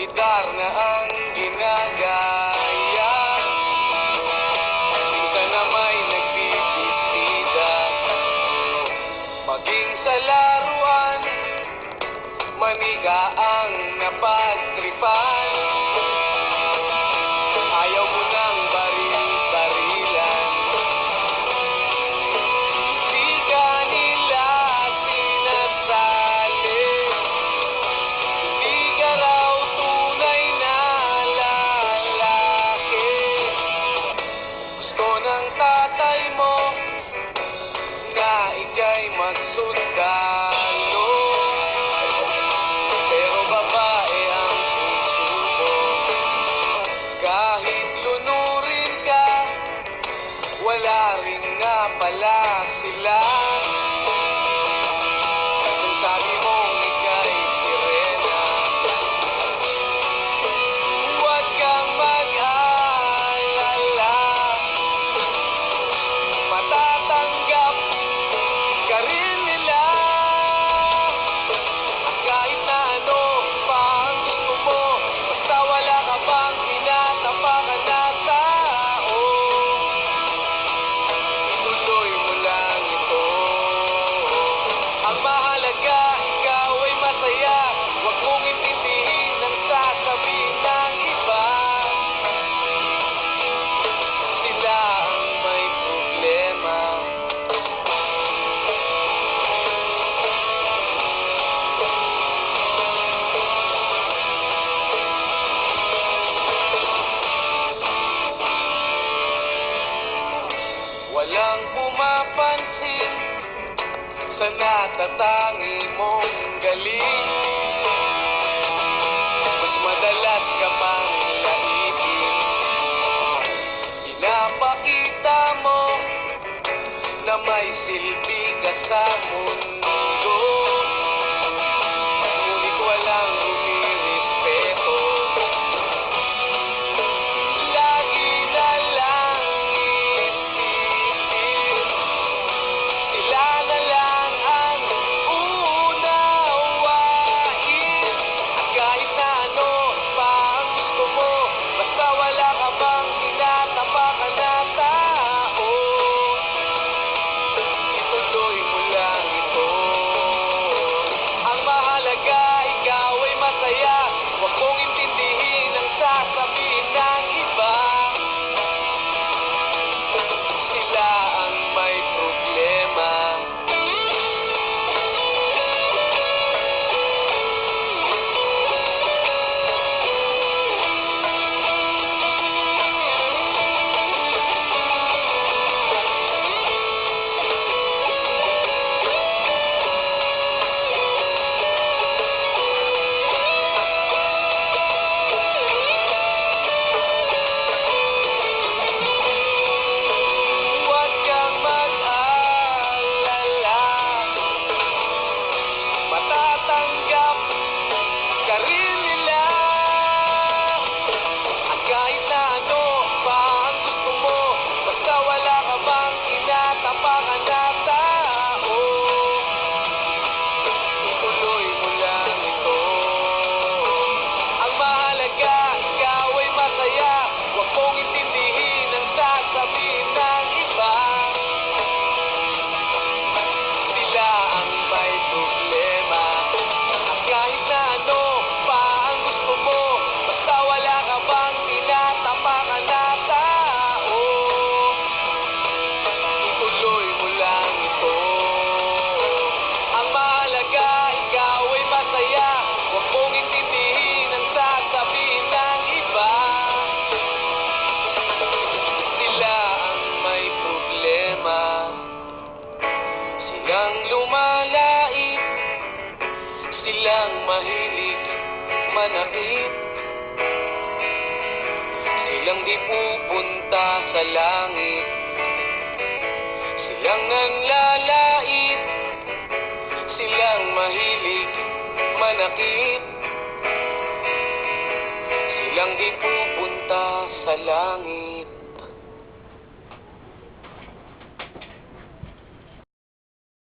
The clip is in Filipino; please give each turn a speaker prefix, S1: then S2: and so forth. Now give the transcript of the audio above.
S1: militar na ang ginagaya. Minsan na may nagbibisita, maging sa laruan, manika ang napagtripan. Ayaw mo ng baril-barilan, di ka nila sinasali. Di ka raw tunay na lalaki. Gusto ng tatay mo na ika'y magsundalo, pero babae ang puso mo. Kahit lunurin ka, wala rin nga pala sila. Kung sabi mong ika'y sirena, huwag kang mag-alala, matatanggap ka rin nila. At kahit na ano pa ang gusto mo, basta wala ka bang tinatapakan na tao, ituloy mo lang ito. Ang mahalaga, ikaw ay masaya. Huwag mong intindihin ang sasabihin ng iba. Sila ang may problema. Walang pumapansin sa natatangi mong galing. Mas madalas ka pang laipin. Pinapakita mo na may silbi ka sa mundo, ngunit walang rumirespeto. Lagi na lang isipin, sila na lang ang unawain. At kahit na ano pa ang gusto mo, basta wala ka bang tinatapakan na tao, ituloy mo lang ito. Ang mahalaga, ikaw ay masaya. Huwag mong intindihin ang sasabihin ng iba. Sila ang may problema. Huwag kang mag-alala, matatanggap ka rin nila. At kahit na ano pa ang gusto mo, basta wala ka bang tinatapakan na tao, ituloy mo lang ito. Ang mahalaga, ikaw ay masaya. Huwag mong intindihin ang sasabihin ng iba. Sila ang may problema. At kahit na ano pa ang gusto mo, basta wala ka bang tinatapakan na tao, ituloy mo lang ito. Ang mahalaga, ikaw ay masaya. Huwag mong intindihin ang sasabihin ng iba. Sila ang may problema. Silang lumalait, silang mahilig manakit, silang di pupunta sa langit. Silang nanlalait, silang mahilig manakit, silang di pupunta sa langit.